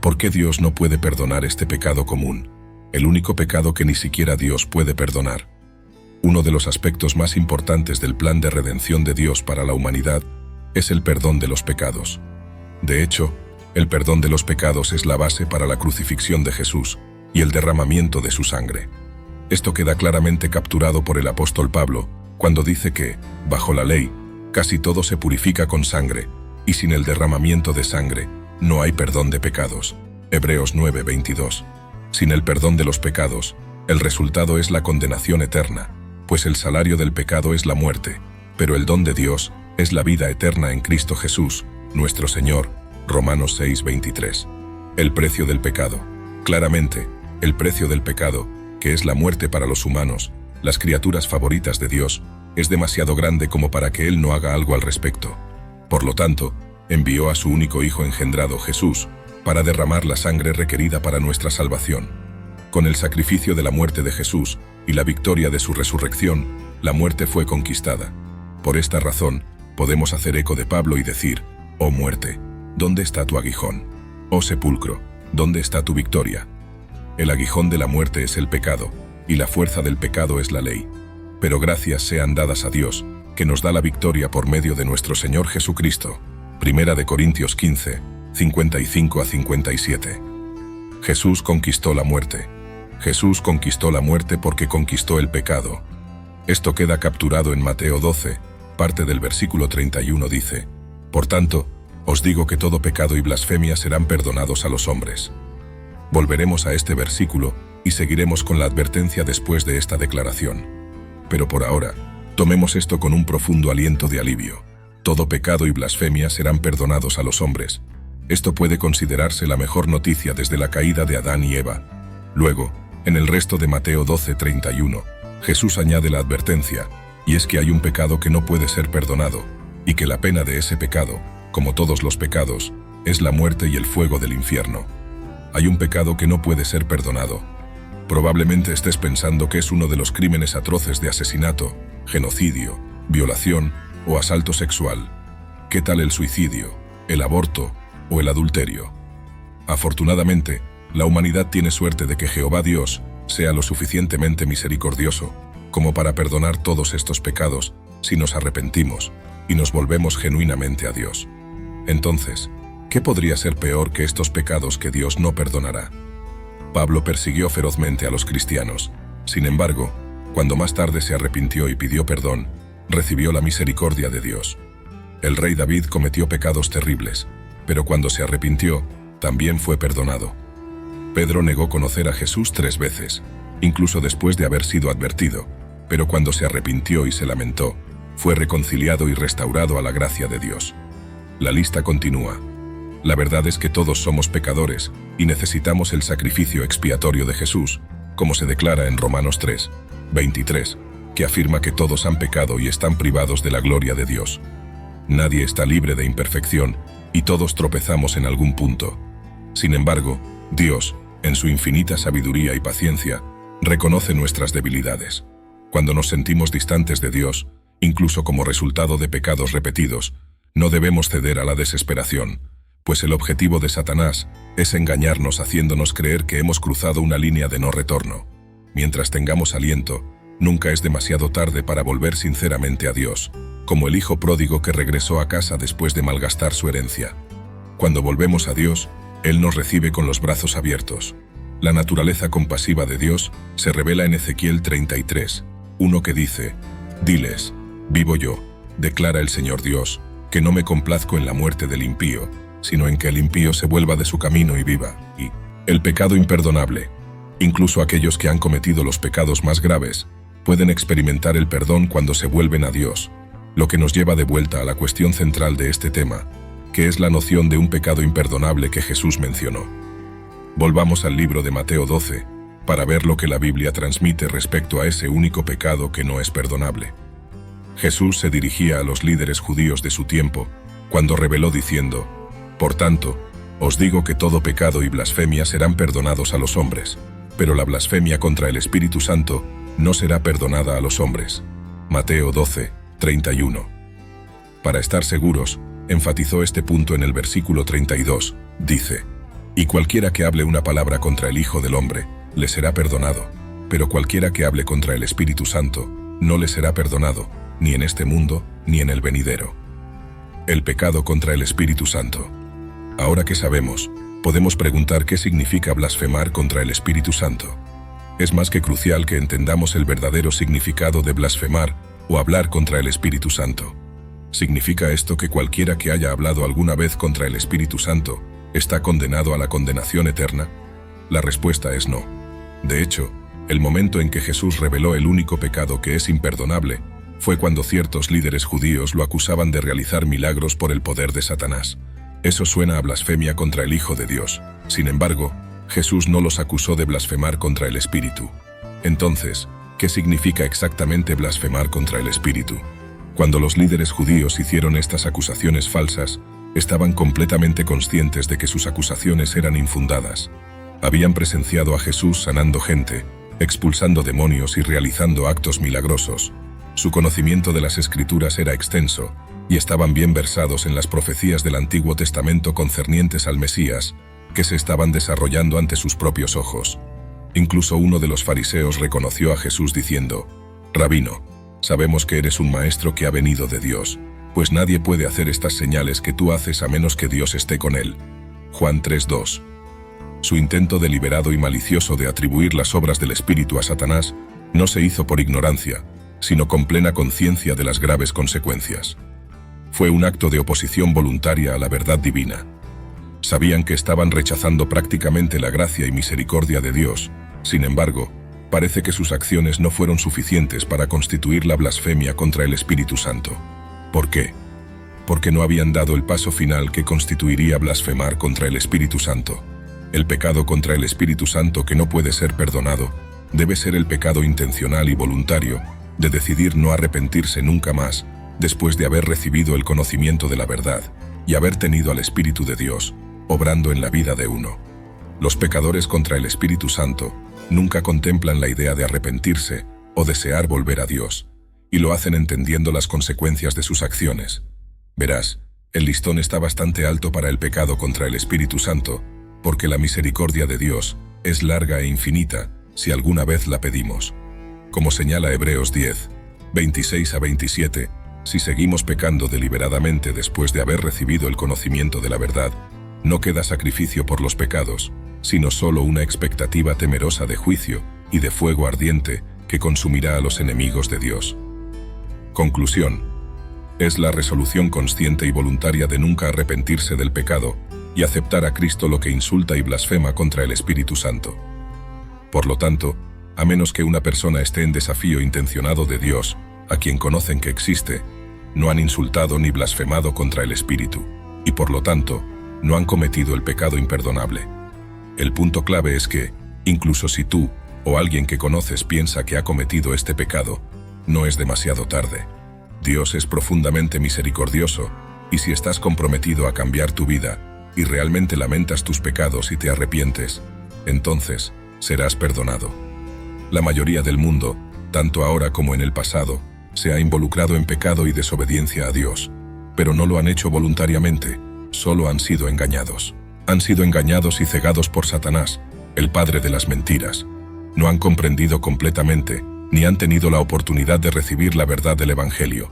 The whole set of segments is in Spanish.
¿Por qué Dios no puede perdonar este pecado común? El único pecado que ni siquiera Dios puede perdonar. Uno de los aspectos más importantes del plan de redención de Dios para la humanidad es el perdón de los pecados. De hecho, el perdón de los pecados es la base para la crucifixión de Jesús y el derramamiento de su sangre. Esto queda claramente capturado por el apóstol Pablo cuando dice que, bajo la ley, casi todo se purifica con sangre, y sin el derramamiento de sangre, no hay perdón de pecados. Hebreos 9:22. Sin el perdón de los pecados, el resultado es la condenación eterna, pues el salario del pecado es la muerte, pero el don de Dios es la vida eterna en Cristo Jesús, nuestro Señor. Romanos 6:23. El precio del pecado. Claramente, el precio del pecado, que es la muerte para los humanos, las criaturas favoritas de Dios, es demasiado grande como para que Él no haga algo al respecto. Por lo tanto, envió a su único Hijo engendrado, Jesús, para derramar la sangre requerida para nuestra salvación. Con el sacrificio de la muerte de Jesús y la victoria de su resurrección, la muerte fue conquistada. Por esta razón, podemos hacer eco de Pablo y decir: «Oh muerte, ¿dónde está tu aguijón? Oh sepulcro, ¿dónde está tu victoria?». El aguijón de la muerte es el pecado, y la fuerza del pecado es la ley. Pero gracias sean dadas a Dios, que nos da la victoria por medio de nuestro Señor Jesucristo. Primera de Corintios 15, 55-57. Jesús conquistó la muerte. Jesús conquistó la muerte porque conquistó el pecado. Esto queda capturado en Mateo 12, parte del versículo 31 dice: «Por tanto, os digo que todo pecado y blasfemia serán perdonados a los hombres». Volveremos a este versículo y seguiremos con la advertencia después de esta declaración. Pero por ahora, tomemos esto con un profundo aliento de alivio. Todo pecado y blasfemia serán perdonados a los hombres. Esto puede considerarse la mejor noticia desde la caída de Adán y Eva. Luego, en el resto de Mateo 12:31, Jesús añade la advertencia, y es que hay un pecado que no puede ser perdonado, y que la pena de ese pecado, como todos los pecados, es la muerte y el fuego del infierno. Hay un pecado que no puede ser perdonado. Probablemente estés pensando que es uno de los crímenes atroces de asesinato, genocidio, violación o asalto sexual. ¿Qué tal el suicidio, el aborto o el adulterio? Afortunadamente, la humanidad tiene suerte de que Jehová Dios sea lo suficientemente misericordioso como para perdonar todos estos pecados si nos arrepentimos y nos volvemos genuinamente a Dios. Entonces, ¿qué podría ser peor que estos pecados que Dios no perdonará? Pablo persiguió ferozmente a los cristianos. Sin embargo, cuando más tarde se arrepintió y pidió perdón, recibió la misericordia de Dios. El rey David cometió pecados terribles, pero cuando se arrepintió, también fue perdonado. Pedro negó conocer a Jesús 3 veces, incluso después de haber sido advertido, pero cuando se arrepintió y se lamentó, fue reconciliado y restaurado a la gracia de Dios. La lista continúa. La verdad es que todos somos pecadores y necesitamos el sacrificio expiatorio de Jesús, como se declara en Romanos 3, 23, que afirma que todos han pecado y están privados de la gloria de Dios. Nadie está libre de imperfección y todos tropezamos en algún punto. Sin embargo, Dios, en su infinita sabiduría y paciencia, reconoce nuestras debilidades. Cuando nos sentimos distantes de Dios, incluso como resultado de pecados repetidos, no debemos ceder a la desesperación, pues el objetivo de Satanás es engañarnos haciéndonos creer que hemos cruzado una línea de no retorno. Mientras tengamos aliento, nunca es demasiado tarde para volver sinceramente a Dios, como el hijo pródigo que regresó a casa después de malgastar su herencia. Cuando volvemos a Dios, Él nos recibe con los brazos abiertos. La naturaleza compasiva de Dios se revela en Ezequiel 33, 1 que dice: «Diles, vivo yo, declara el Señor Dios, que no me complazco en la muerte del impío, sino en que el impío se vuelva de su camino y viva». Y el pecado imperdonable. Incluso aquellos que han cometido los pecados más graves pueden experimentar el perdón cuando se vuelven a Dios, lo que nos lleva de vuelta a la cuestión central de este tema, que es la noción de un pecado imperdonable que Jesús mencionó. Volvamos al libro de Mateo 12, para ver lo que la Biblia transmite respecto a ese único pecado que no es perdonable. Jesús se dirigía a los líderes judíos de su tiempo, cuando reveló diciendo: «Por tanto, os digo que todo pecado y blasfemia serán perdonados a los hombres, pero la blasfemia contra el Espíritu Santo no será perdonada a los hombres». Mateo 12, 31. Para estar seguros, enfatizó este punto en el versículo 32, dice: Y cualquiera que hable una palabra contra el Hijo del Hombre, le será perdonado, pero cualquiera que hable contra el Espíritu Santo, no le será perdonado, ni en este mundo, ni en el venidero. El pecado contra el Espíritu Santo. Ahora que sabemos, podemos preguntar qué significa blasfemar contra el Espíritu Santo. Es más que crucial que entendamos el verdadero significado de blasfemar o hablar contra el Espíritu Santo. ¿Significa esto que cualquiera que haya hablado alguna vez contra el Espíritu Santo está condenado a la condenación eterna? La respuesta es no. De hecho, el momento en que Jesús reveló el único pecado que es imperdonable fue cuando ciertos líderes judíos lo acusaban de realizar milagros por el poder de Satanás. Eso suena a blasfemia contra el Hijo de Dios. Sin embargo, Jesús no los acusó de blasfemar contra el Espíritu. Entonces, ¿qué significa exactamente blasfemar contra el Espíritu? Cuando los líderes judíos hicieron estas acusaciones falsas, estaban completamente conscientes de que sus acusaciones eran infundadas. Habían presenciado a Jesús sanando gente, expulsando demonios y realizando actos milagrosos. Su conocimiento de las Escrituras era extenso, y estaban bien versados en las profecías del Antiguo Testamento concernientes al Mesías, que se estaban desarrollando ante sus propios ojos. Incluso uno de los fariseos reconoció a Jesús diciendo: «Rabino, sabemos que eres un maestro que ha venido de Dios, pues nadie puede hacer estas señales que tú haces a menos que Dios esté con él». Juan 3:2. Su intento deliberado y malicioso de atribuir las obras del Espíritu a Satanás no se hizo por ignorancia, sino con plena conciencia de las graves consecuencias. Fue un acto de oposición voluntaria a la verdad divina. Sabían que estaban rechazando prácticamente la gracia y misericordia de Dios. Sin embargo, parece que sus acciones no fueron suficientes para constituir la blasfemia contra el Espíritu Santo. ¿Por qué? Porque no habían dado el paso final que constituiría blasfemar contra el Espíritu Santo. El pecado contra el Espíritu Santo que no puede ser perdonado debe ser el pecado intencional y voluntario de decidir no arrepentirse nunca más después de haber recibido el conocimiento de la verdad y haber tenido al Espíritu de Dios obrando en la vida de uno. Los pecadores contra el Espíritu Santo nunca contemplan la idea de arrepentirse o desear volver a Dios, y lo hacen entendiendo las consecuencias de sus acciones. Verás, el listón está bastante alto para el pecado contra el Espíritu Santo, porque la misericordia de Dios es larga e infinita si alguna vez la pedimos. Como señala Hebreos 10, 26 a 27, si seguimos pecando deliberadamente después de haber recibido el conocimiento de la verdad, no queda sacrificio por los pecados, sino solo una expectativa temerosa de juicio y de fuego ardiente que consumirá a los enemigos de Dios. Conclusión. Es la resolución consciente y voluntaria de nunca arrepentirse del pecado y aceptar a Cristo lo que insulta y blasfema contra el Espíritu Santo. Por lo tanto, a menos que una persona esté en desafío intencionado de Dios, a quien conocen que existe, no han insultado ni blasfemado contra el Espíritu, y por lo tanto, no han cometido el pecado imperdonable. El punto clave es que, incluso si tú o alguien que conoces piensa que ha cometido este pecado, no es demasiado tarde. Dios es profundamente misericordioso, y si estás comprometido a cambiar tu vida y realmente lamentas tus pecados y te arrepientes, entonces serás perdonado. La mayoría del mundo, tanto ahora como en el pasado, se ha involucrado en pecado y desobediencia a Dios, pero no lo han hecho voluntariamente, solo han sido engañados. Han sido engañados y cegados por Satanás, el padre de las mentiras. No han comprendido completamente, ni han tenido la oportunidad de recibir la verdad del Evangelio.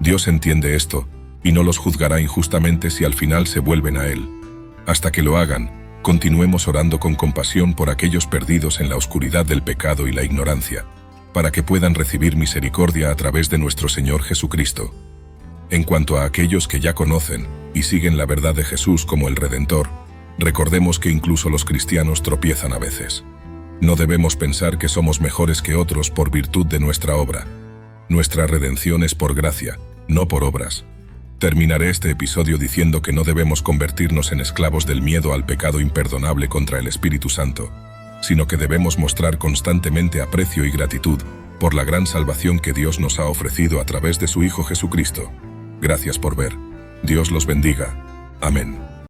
Dios entiende esto, y no los juzgará injustamente si al final se vuelven a Él. Hasta que lo hagan, continuemos orando con compasión por aquellos perdidos en la oscuridad del pecado y la ignorancia, para que puedan recibir misericordia a través de nuestro Señor Jesucristo. En cuanto a aquellos que ya conocen y siguen la verdad de Jesús como el Redentor, recordemos que incluso los cristianos tropiezan a veces. No debemos pensar que somos mejores que otros por virtud de nuestra obra. Nuestra redención es por gracia, no por obras. Terminaré este episodio diciendo que no debemos convertirnos en esclavos del miedo al pecado imperdonable contra el Espíritu Santo, sino que debemos mostrar constantemente aprecio y gratitud por la gran salvación que Dios nos ha ofrecido a través de su Hijo Jesucristo. Gracias por ver. Dios los bendiga. Amén.